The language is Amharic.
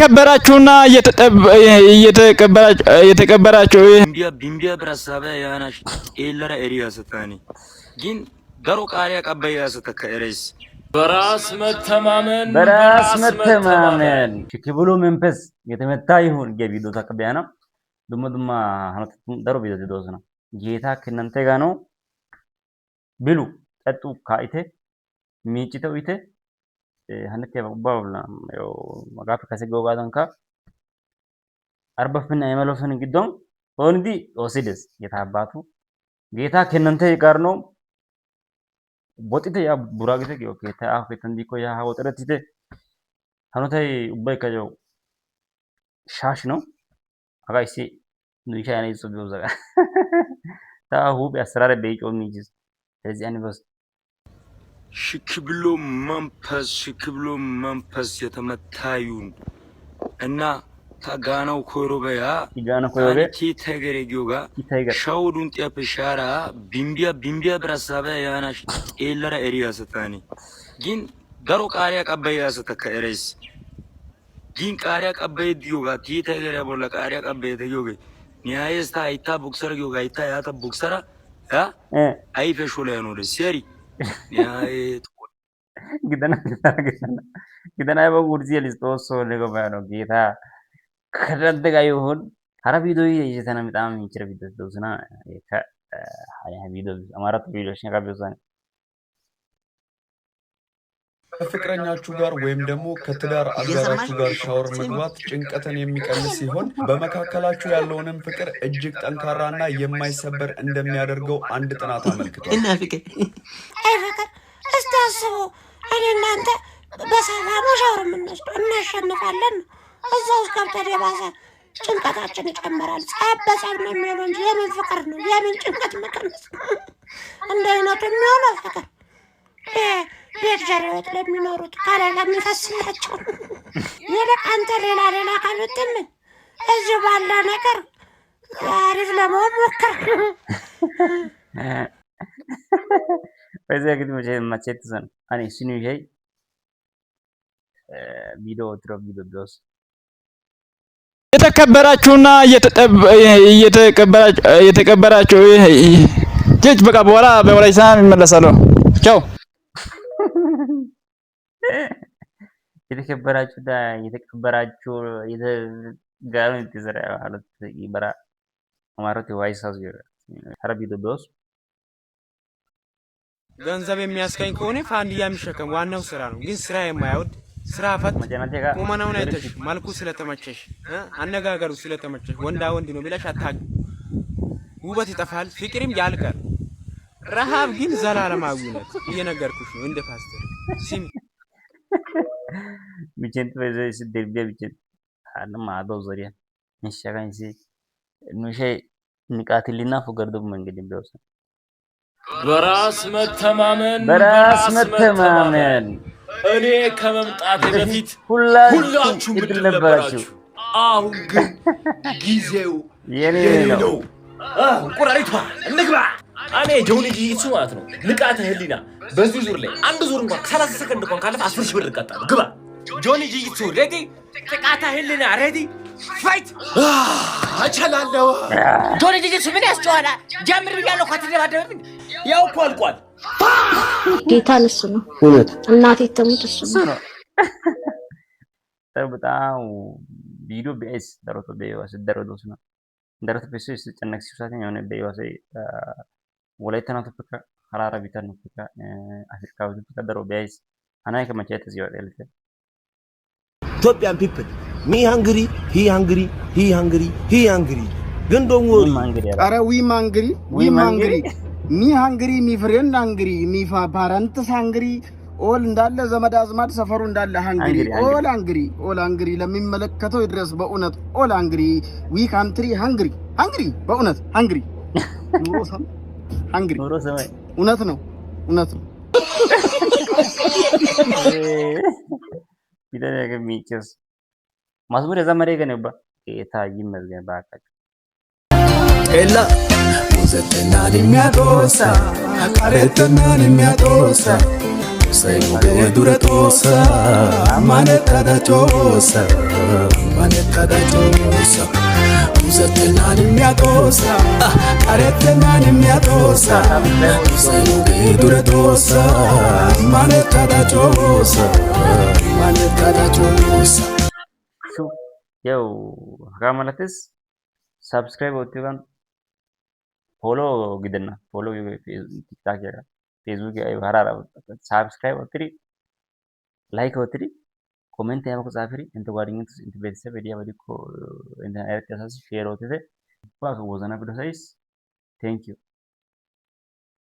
የተከበራችሁና የተከበራችሁ ቢምቢያ ብራሳበ ያናሽ ኤለራ ኤሪያስታኒ ግን ደሮ ቃሪያ ቀበያስ ተከረስ በራስ መተማመን ሽክብሉ መንፈስ የተመታ ይሁን ገቢዶ ተቀበያና ዱማ ሀነት ደሮ ቢዶ ዶስና ጌታ ከእናንተ ጋር ነው ብሉ ጠጡ ካይቴ ሚጭተው ይቴ ሀነት ያባውላ ያው ማጋፍ ከሰገው ጋር አርበፍና የመለፈን ግዶም ሆንዲ ኦሲደስ የታባቱ ጌታ ከእናንተ ጋር ነው ቦቲተ ያ ቡራጊተ ጌታ አፍ ተንዲኮ ያ ወጥረቲተ ሀኖታይ ኡባይ ከጆ ሻሽ ነው አጋይሲ ኑይሻ ያኔ ጾቢው ዘጋ ታሁ ቢያስራረ በይጮ ሚጅስ ስለዚህ አንበስ ሽክብሎ መንፈስ የተመታዩን እና ታጋናው ኮሮበያ ተገረጊዮጋ ሻውዱን ጤፕሻራ ቢምቢያ ብራሳበ ያናሽ ኤለራ ኤሪያስታኒ ግን ደሮ ቃሪያ ቀበያስ ተከረስ ግን ቃሪያ ቀበይ ዲዮጋ ተገረ ቦላ ቃሪያ ቀበይ ተዮገ ኒያየስታ አይታ ቦክሰር ጊዮጋ አይታ ያታ ቦክሰራ አይፈሾ ላይ ነው ደሰሪ ኒያየት gidana ba gurzi listoso lego bano ጌታ ከረንተ ጋር ይሁን አረ ቪዲዮ እየተና በጣም እንችረ ቪዲዮ ደውስና ሀያ ቪዲዮ አማራት ቪዲዮሽ ያጋበዛን ከፍቅረኛችሁ ጋር ወይም ደግሞ ከትዳር አጋራችሁ ጋር ሻወር መግባት ጭንቀትን የሚቀንስ ሲሆን በመካከላችሁ ያለውንም ፍቅር እጅግ ጠንካራና የማይሰበር እንደሚያደርገው አንድ ጥናት አመልክቷል። እና ፍቅር እስታስቡ እኔ እናንተ በሰላም ሻወር የምንወስደው እናሸንፋለን። እዛው ውስጥ ገብተን የባሰ ጭንቀታችን ይጨምራል። ጸብ በጸብ ነው የሚሆነው እንጂ የምን ፍቅር ነው? የምን ጭንቀት መቀነስ? እንደ አይነቱ የሚሆነው ፍቅር ቤት ጀርበት ለሚኖሩት ካለ ለሚፈስላቸው ይልቅ አንተ ሌላ ካሉትም እዚሁ ባለ ነገር አሪፍ ለመሆን ሞክር። በዚያ ግን መቼት ዘን እኔ ሲኑ ይሄ ቪዲዮ ድሮስ የተከበራችሁና የተከበራችሁ ጀጅ በቃ በኋላ በወላይሳን እንመለሳለሁ። ቻው። የተከበራችሁ የተጋሩ እንትዘራ ማለት ይበራ አማራት ዋይሳስ ይራ አረቢዶ ዶስ ገንዘብ የሚያስገኝ ከሆነ ፋንዲያ የሚሸከም ዋናው ስራ ነው። ግን ስራ የማይወድ ስራ ፈት ቁመናውን አይተሽ መልኩ ስለተመቸሽ አነጋገሩ ስለተመቸሽ ወንዳ ወንድ ነው ብለሽ አታግ ውበት ይጠፋል፣ ፍቅርም ያልቃል። ረሃብ ግን ዘላለማዊነት እየነገርኩሽ ነው። እንደ ፓስተር ሲም ቢቸንት በዘይስ ደርቢያ ቢቸንት አለም አዶ ዘሪያ ንሻጋንሲ ንሸ ንቃትልና ፈገርዶ መንገድ እንደውስ በራስ መተማመን እኔ ከመምጣቴ በፊት ሁላችሁም እድል ነበራችሁ። አሁን ግን ጊዜው የኔ ነው። ቁራሪቷ እንግባ። እኔ ጆኒ ጂሱ ማለት ነው ንቃተ ህሊና በዚህ ዙር ላይ አንድ ዙር እንኳን 30 ሰከንድ እንኳን ካለፈ 10,000 ብር እቀጣለሁ። ግባ። ጆኒ ጂሱ ሬዲ፣ ንቃተ ህሊና ሬዲ፣ ፋይት። አቻላለሁ። ጆኒ ጂሱ ምን ያስጨዋላ? ጀምር ብያለሁ። ከተደባደብን ያው እኮ አልቋል። ጌታን እሱ ነው እውነት። እናቴ ተሙት እሱ ነው። በጣም ቪዲዮ ቢኤስ ደረቶ በይዋስ ደረዶስ ነው ደረቶ ቢኤስ ጨነክ ሲሳተኝ የሆነ በይዋስ ወላይተና ተፈካ ሐራራ ቢታን ተፈካ አፍሪካ ወደ ተደሮ ቢኤስ አናይ ከመቼት እዚህ ወደ ለተ ኢትዮጵያን ፒፕል ሚ ሃንግሪ ሂ ሃንግሪ ግን ዶንት ወሪ አረ ዊ ማንግሪ ሚ ሃንግሪ ሚ ፍሬንድ ሃንግሪ ሚ ፓረንትስ ሃንግሪ ኦል እንዳለ ዘመድ አዝማድ ሰፈሩ እንዳለ ሃንግሪ ኦል ሃንግሪ ለሚመለከተው ይድረስ። በእውነት ኦል ሃንግሪ ዊ ካንትሪ ሃንግሪ በእውነት ሃንግሪ ኑሮ ሰማይ እውነት ነው። ቢደረገ ሚጭስ ማዝሙር የዘመረ ገነባ ጌታ ይመስገን ባካችሁ ኤላ ሙዘተና የሚያጦሳ አቃረተና የሚያጦሳ Sai dura tosa, manetta da tosa, manetta da tosa. Usattena ni mia tosa, carettena ni mia tosa. Sai dura tosa, manetta da tosa, manetta da tosa. Yo, Ramalatis, subscribe otugan, follow gidena, follow TikTok ya, Facebook ya, harara, subscribe otri, like otri, comment ya aku safiri, untuk waringin terus into bed video badi ko, into air kasas share otri, pas wazana video size, thank you.